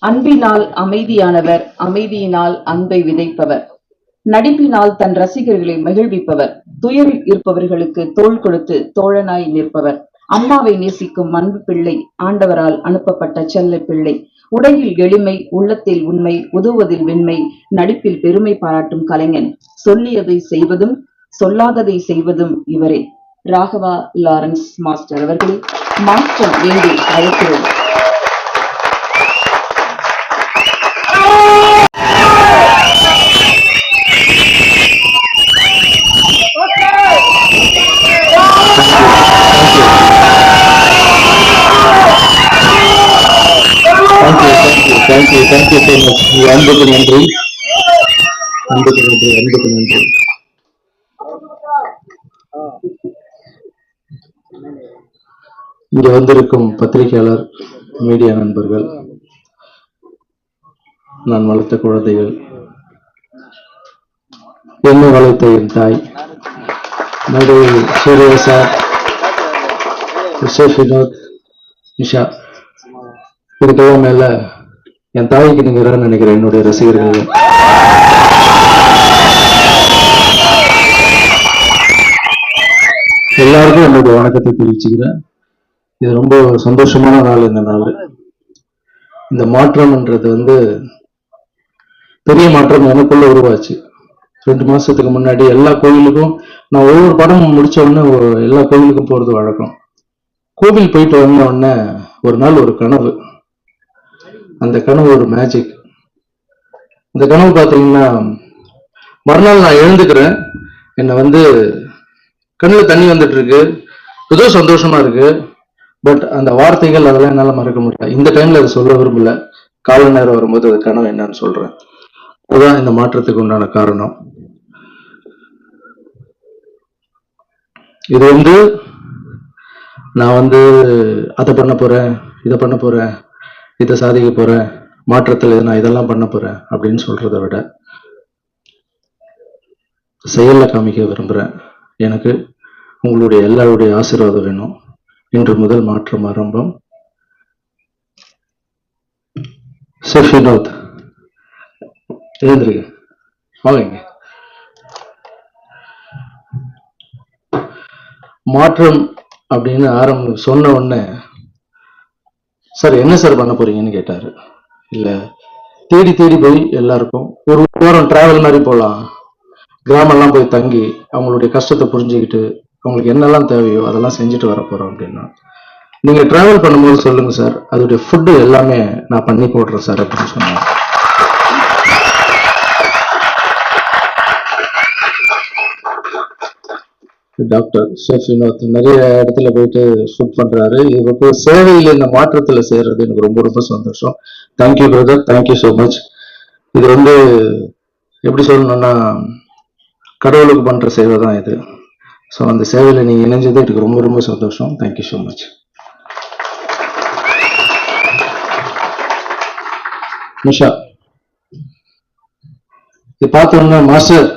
அன்பினால் அமைதியானவர், அமைதியினால் அன்பை விதைப்பவர், நடிப்பினால் தன் ரசிகர்களை மகிழ்விப்பவர், துயரில் இருப்பவர்களுக்கு தோள் கொடுத்து தோழனாய் நிற்பவர், அம்மாவை நேசிக்கும் அன்பு பிள்ளை, ஆண்டவரால் அனுப்பப்பட்ட செல்ல பிள்ளை, உடையில் எளிமை, உள்ளத்தில் உண்மை, உதவுவதில் வெண்மை, நடிப்பில் பெருமை பாராட்டும் கலைஞன், சொல்லியதை செய்வதும் சொல்லாததை செய்வதும் இவரே. ராகவா லாரன்ஸ் மாஸ்டர் அவர்களை மாற்றம் வேண்டி அழைக்கிறோம். Thank you so much. அன்புக்கு நன்றி, அன்புக்கு நன்றி, அன்புக்கு நன்றி. இங்க வந்திருக்கும் பத்திரிகையாளர், மீடியா நண்பர்கள், நான் வளர்த்த குழந்தைகள், என்னை வளர்த்த என் தாய், நடுவில் சூரிய சார், வினோத், நிஷா, இதுக்கெல்லாம் மேல என் தாய்க்கு நீங்க நினைக்கிறேன் என்னுடைய ரசிகர்கள். எல்லாருக்கும் என்னுடைய வணக்கத்தை தெரிவிச்சுக்கிறேன். இது ரொம்ப சந்தோஷமான நாள். இந்த நாள், இந்த மாற்றம்ன்றது பெரிய மாற்றம் எனக்குள்ள உருவாச்சு. 2 மாசத்துக்கு முன்னாடி எல்லா கோவிலுக்கும் நான் ஒவ்வொரு படம் முடிச்ச உடனே எல்லா கோவிலுக்கும் போறது வழக்கம். கோவில் போயிட்டு வந்த உடனே ஒரு நாள் ஒரு கனவு. அந்த கனவு ஒரு மேஜிக். அந்த கனவு பாத்தீங்கன்னா, மறுநாள் நான் எழுந்துக்கிறேன், என்ன கண்ணுல தண்ணி வந்துட்டு இருக்கு, ஏதோ சந்தோஷமா இருக்கு. பட் அந்த வார்த்தைகள் அதெல்லாம் என்னால மறக்க முடியல. இந்த டைம்ல அதை சொல்ல விரும்பல. கால நேரம் வரும்போது அது கனவு என்னன்னு சொல்றேன். அதுதான் இந்த மாற்றத்துக்கு உண்டான காரணம். இது நான் அதை பண்ண போறேன், இதை பண்ண போறேன், இதை சாதிக்க போறேன், மாற்றத்துல நான் இதெல்லாம் பண்ண போறேன் அப்படின்னு சொல்றதை விட செயல்ல காமிக்க விரும்புறேன். எனக்கு உங்களுடைய எல்லாருடைய ஆசீர்வாதம் வேணும். இன்று முதல் மாற்றம் ஆரம்பம். வினோத், எழுந்திருங்க, வாங்க. மாற்றம் அப்படின்னு சொன்ன உடனே, சார் என்ன சார் பண்ண போறீங்கன்னு கேட்டாரு. இல்ல, தேடி தேடி போய் எல்லாருக்கும் ஒரு வாரம் டிராவல் மாதிரி போகலாம், கிராமம்லாம் போய் தங்கி அவங்களுடைய கஷ்டத்தை புரிஞ்சுக்கிட்டு அவங்களுக்கு என்னெல்லாம் தேவையோ அதெல்லாம் செஞ்சுட்டு வர போறோம் அப்படின்னா, நீங்க டிராவல் பண்ணும்போது சொல்லுங்க சார், அதோடைய ஃபுட்டு எல்லாமே நான் பண்ணி போடுறேன் சார் அப்படின்னு சொன்னாங்க. டாக்டர் ஷெஃப் வினோத் நிறைய இடத்துல போயிட்டு ஃபுட் பண்றாரு. இப்போ சேவையில் இந்த மாற்றத்துல சேர்றது எனக்கு ரொம்ப ரொம்ப சந்தோஷம். Thank you brother, thank you so much. இது எப்படி சொல்லணும்னா, கடவுளுக்கு பண்ற சேவை தான் இது. ஸோ அந்த சேவையில நீங்க இணைஞ்சது எனக்கு ரொம்ப ரொம்ப சந்தோஷம். Thank you so much. நிஷா, இது பார்த்தோம்னா மாஸ்டர்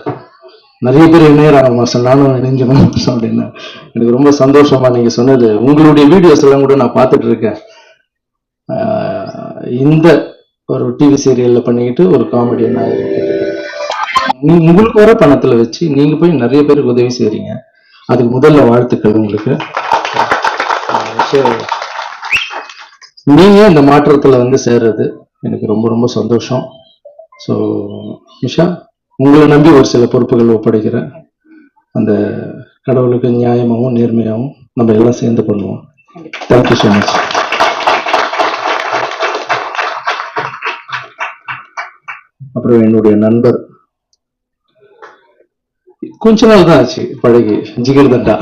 நிறைய பேர் இணையறாங்க மாஸ்டர், நானும் இணைஞ்சணும் மாஸ்டர் அப்படின்னா எனக்கு ரொம்ப சந்தோஷமா. நீங்க சொன்னது, உங்களுடைய வீடியோஸ் எல்லாம் கூட நான் பார்த்துட்டு இருக்கேன். இந்த ஒரு டிவி சீரியல்ல பண்ணிக்கிட்டு ஒரு காமெடியனா உங்களுக்கு வர பணத்துல வச்சு நீங்க போய் நிறைய பேருக்கு உதவி செய்றீங்க. அதுக்கு முதல்ல வாழ்த்துக்கள் உங்களுக்கு. நீங்க இந்த மாற்றத்துல சேர்றது எனக்கு ரொம்ப ரொம்ப சந்தோஷம். ஸோ நிஷா, உங்களை நம்பி ஒரு சில பொறுப்புகள் ஒப்படைக்கிறேன். அந்த கடவுளுக்கு நியாயமாகவும் நேர்மையாகவும் நம்ம எல்லாம் சேர்ந்து பண்ணுவோம். Thank you so much. அப்புறம் என்னுடைய நண்பர், கொஞ்ச நாள் தான் ஆச்சு பழகி, ஜிகர் தண்டா,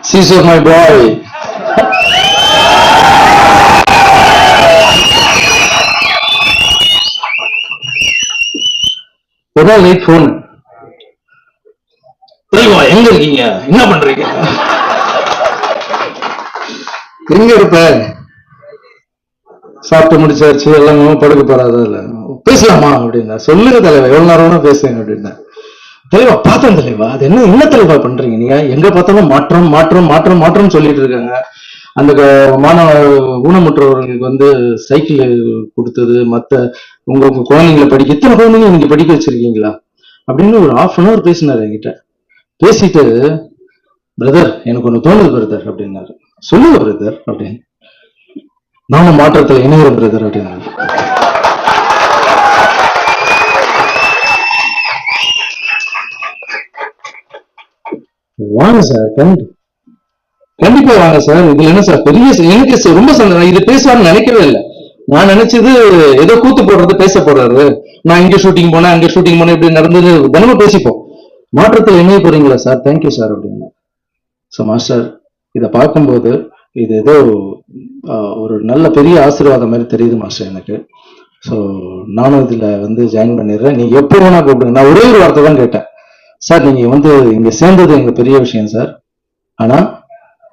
சீசோ மை பாய். ஒரு நாள் நைட் போன், எங்க இருக்கீங்க, என்ன பண்றீங்க, எங்க இருப்ப, சாப்பிட்டு முடிச்சாச்சு, எல்லாம் படுக்க போறாத, இல்ல பேசலாமா அப்படின்னா, சொல்லுங்க தலைவா, எவ்வளவு நேரம் பேசுங்க அப்படின்னா, தலைவா பார்த்தேன் தலைவா, அது என்ன தலைவா பண்றீங்க நீங்க, எங்க பார்த்தாலும் மாற்றம் மாற்றம் மாற்றம் மாற்றம் சொல்லிட்டு இருக்காங்க, அந்த மாணவ ஊனமுற்றவர்களுக்கு வந்து சைக்கிள் கொடுத்தது, மத்த உங்க உங்க குழந்தைங்களை படிக்க, இத்தனை குழந்தைங்க நீங்க படிக்க வச்சிருக்கீங்களா அப்படின்னு ஒரு 1/2 hour பேசினாரு என்கிட்ட. பேசிட்டு, பிரதர் எனக்கு ஒண்ணு தோணுது பிரதர் அப்படின்னாரு. சொல்லுங்க பிரதர் அப்படின்னு. நானும் மாற்றத்துல இணைகிறேன் பிரதர் அப்படின்னாரு. வாங்க சார், கண்டிப்பா வாங்க சார். இதுல என்ன சார் பெரிய எனக்கு ரொம்ப சந்தோஷம். இது பேசுவான்னு நினைக்கவே இல்லை. நான் நினைச்சது ஏதோ கூத்து போடுறது பேச போறாரு, நான் இங்க ஷூட்டிங் போனேன் அங்க ஷூட்டிங் போனேன் இப்படி நடந்தது தினமும் பேசிப்போம். மாற்றத்தில் இணைய போறீங்களா சார்? தேங்க்யூ சார் அப்படின்னு. ஸோ மாஸ்டர், இதை பார்க்கும்போது இது ஏதோ ஒரு நல்ல பெரிய ஆசீர்வாதம் மாதிரி தெரியுது மாஸ்டர் எனக்கு. ஸோ நானும் இதுல வந்து ஜாயின் பண்ணிடுறேன். நீங்க எப்போ வேணா கூப்பிடுங்க. நான் ஒரே ஒரு வார்த்தை தான் கேட்டேன், சார் நீங்க வந்து இங்க சேர்ந்தது எங்க பெரிய விஷயம் சார். ஆனா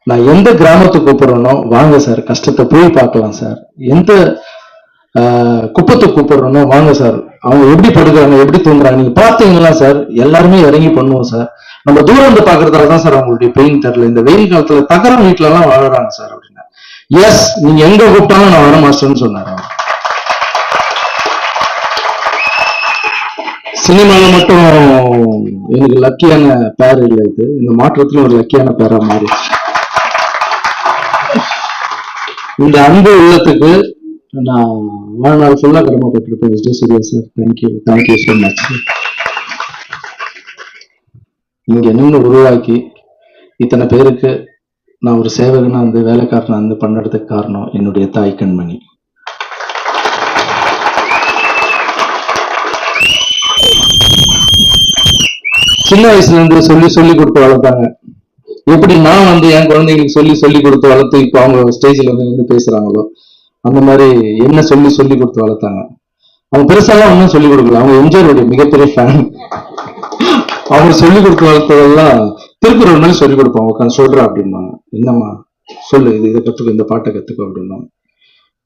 நான் எந்த கிராமத்துக்கு கூப்பிடுறேனோ வாங்க சார், கஷ்டத்தை போய் பார்க்கலாம் சார். எந்த குப்பத்துக்கு கூப்பிடுறேனோ வாங்க சார், அவங்க எப்படி படுக்கிறாங்க எப்படி தூங்குறாங்க நீங்க பார்த்தீங்களா சார், எல்லாருமே இறங்கி பண்ணுவோம் சார். நம்ம தூரம் இருந்து பாக்குறதால தான் சார் அவங்களுடைய பெயின் தெரியல. இந்த வெயில் காலத்துல தகரம் வீட்டுல எல்லாம் வாழறாங்க சார் அப்படின்னா. எஸ், நீங்க எங்க கூப்பிட்டாலும் நான் வர மாஸ்டர்னு சொன்னாரு. சினிமால மட்டும் எனக்கு லக்கியான பேர் இல்லை, இது இந்த மாற்றத்துல ஒரு லக்கியான பேரா மாறி. இந்த அன்பு உள்ளத்துக்கு நான் வாழ்நாள் ஃபுல்லா கடமைப்பட்டிருப்பேன். Surya sir, thank you so much. இங்க நின்று உருவாக்கி இத்தனை பேருக்கு நான் ஒரு சேவகனா வந்து வேலைக்காரனா வந்து பண்ணறதுக்கு காரணம் என்னுடைய தாய் கண்மணி. சின்ன வயசுல இருந்து சொல்லி கொடுத்து வளர்த்தாங்க. எப்படி நான் வந்து என் குழந்தைங்களுக்கு சொல்லி கொடுத்து வளர்த்து இப்ப அவங்க ஸ்டேஜ்ல வந்து நின்று பேசுறாங்களோ அந்த மாதிரி என்ன சொல்லி கொடுத்து வளர்த்தாங்க. அவங்க பெருசாலாம் ஒன்றும் சொல்லிக் கொடுக்கல. அவங்க எம்ஜிஆருடைய மிகப்பெரிய ஃபேன். அவங்க சொல்லி கொடுத்து வளர்த்ததெல்லாம் திருக்குறள் மாதிரி சொல்லிக் கொடுப்பாங்க. உட்காந்து சொல்றா அப்படின்பாங்க. என்னம்மா சொல்லு, இதை கத்துக்கோ, இந்த பாட்டை கத்துக்கோ அப்படின்பாங்க.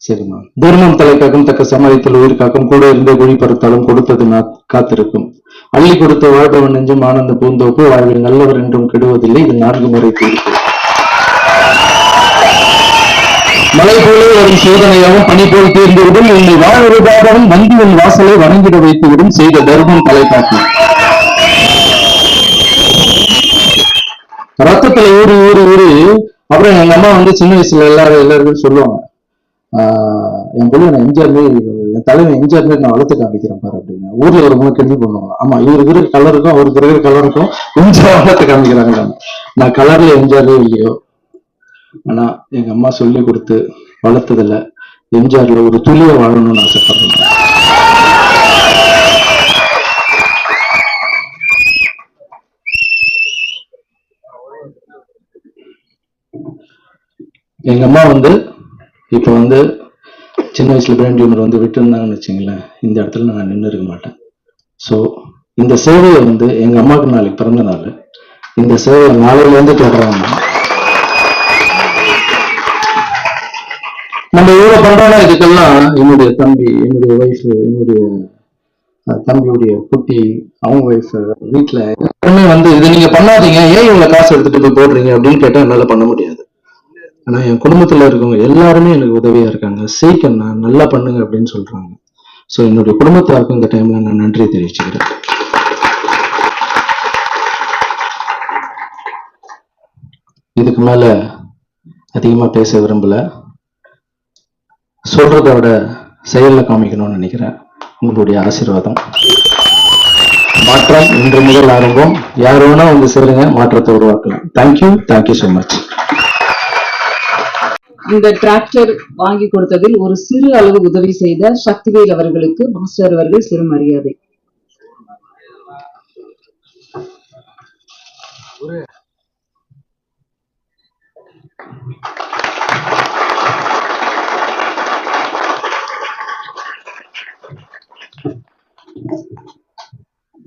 சரிம்மா. தர்மம் தலை காக்கும், தக்க சமயத்தில் உயிர் காக்கும், கூட இருந்த குழி பருத்தாலும் கொடுத்தது காத்திருக்கும், அள்ளி கொடுத்த வாழ்பவன் நெஞ்சும் ஆனந்த பூந்தோப்பு, வாழ்வில் நல்லவர் என்றும் கெடுவதில்லை, இது 4 முறை தீர்ப்பு. மழை போல வரும் சோதனையாகவும் பனி போல் தீர்ந்துவிடும், உன்னை வாழ்வதாகவும் வந்து உன் வாசலை வணங்கிட வைத்துவிடும், செய்த தர்மம் தலை காக்கும். ரத்தத்துல ஊறி ஊறி ஊறி அப்புறம் எங்க அம்மா வந்து சின்ன வயசுல எல்லாரும் சொல்லுவாங்க, என் பிள்ளை நான் எம்ஜிஆர் என் தலைவன் எம்ஜிஆர் நான் வளர்த்து காமிக்கிறேன் பாரு அப்படின்னு. ஊர்ல ஒரு 3 கேள்வி பண்ணுவாங்க. ஆமா, இவருக்கு இருக்கிற கலருக்கும் அவருக்கு இருக்கிற கலருக்கும் எம்ஜிஆர் வளர்த்து காமிக்கிறாங்க. நான் கலர்ல எம்ஜிஆரே இல்லையோ, ஆனா எங்க அம்மா சொல்லி கொடுத்து வளர்த்ததுல எம்ஜிஆர்ல ஒரு துளிய வாழணும்னு ஆசைப்படுறேன். எங்க அம்மா வந்து இப்ப வந்து சின்ன வயசுல பிரெயின் டியூமர் வந்து விட்டு இருந்தாங்கன்னு வச்சுங்களேன், இந்த இடத்துல நான் நின்று இருக்க மாட்டேன். ஸோ இந்த சேவையை வந்து எங்க அம்மாவுக்கு நாளைக்கு பிறந்த நாள், இந்த சேவையை நாளையில இருந்து தொடர்றாங்க. நம்ம எவ்வளவு பண்றோம்னா இதுக்கெல்லாம் என்னுடைய தம்பி, என்னுடைய ஒய்ஃப், என்னுடைய தம்பியுடைய குட்டி, அவங்க ஒய்ஃப், வீட்டுல எல்லாருமே வந்து இதை நீங்க பண்ணாதீங்க, ஏன் இவ்வளவு காசு எடுத்துட்டு போய் போடுறீங்க அப்படின்னு கேட்டா என்னால பண்ண முடியாது. ஆனா என் குடும்பத்துல இருக்கவங்க எல்லாருமே எனக்கு உதவியா இருக்காங்க. சீக்கிரம் நல்லா பண்ணுங்க அப்படின்னு சொல்றாங்க. சோ என்னுடைய குடும்பத்தாருக்கும் இந்த டைம்ல நான் நன்றி தெரிவிச்சுக்கிறேன். இதுக்கு மேல அதிகமா பேச விரும்பல. சொல்றத விட செயல்ல காமிக்கணும்னு நினைக்கிறேன். உங்களுடைய ஆசீர்வாதம். மாற்றம் இன்று முதல் ஆரம்பம். யார் வேணா வந்து சேருங்க, மாற்றத்தை உருவாக்கலாம். Thank you so much. இந்த டிராக்டர் வாங்கி கொடுத்ததில் ஒரு சிறு அளவு உதவி செய்த சக்திவேல் அவர்களுக்கு மாஸ்டர் அவர்கள் சிறு மரியாதை.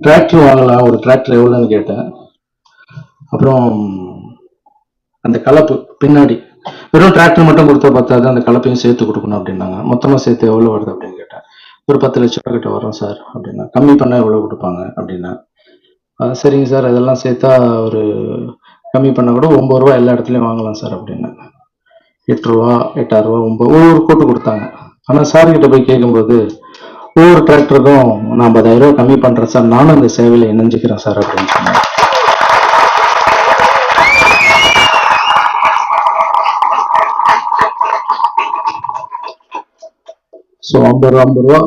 டிராக்டர் வாங்கலாம், ஒரு டிராக்டர் எவ்வளவுன்னு கேட்டேன். அப்புறம் அந்த கலப்பு பின்னாடி வெறும் டிராக்டர் மட்டும் கொடுத்தா பார்த்தாது, அந்த கலப்பையும் சேர்த்து கொடுக்கணும் அப்படின்னாங்க. மொத்தமா சேர்த்து எவ்வளவு வருது அப்படின்னு கேட்டேன். ஒரு 10 லட்சம் ரூபாய் கிட்ட வரும் சார் அப்படின்னா. கம்மி பண்ணா எவ்வளவு கொடுப்பாங்க அப்படின்னா, சரிங்க சார், அதெல்லாம் சேர்த்தா ஒரு கம்மி பண்ணா கூட 9 ரூபாய் எல்லா இடத்துலயும் வாங்கலாம் சார் அப்படின்னா. 8 ரூபா 8,000 ரூபா 9 ஒவ்வொரு கோட்டு கொடுத்தாங்க. ஆனா சார் கிட்ட போய் கேட்கும்போது ஒவ்வொரு டிராக்டருக்கும் நான் 10,000 ரூபாய் கம்மி பண்றேன் சார், நானும் அந்த சேவையில இணைஞ்சுக்கிறேன் சார் அப்படின்னு சொன்னாங்க. ஸோ 50 ரூபா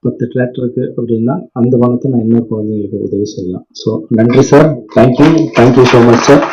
10 டிராக்டருக்கு அப்படின்னா அந்த பணத்தை நான் இன்னொரு குழந்தைங்களுக்கு உதவி செய்யலாம். ஸோ நன்றி sir, thank you so much sir.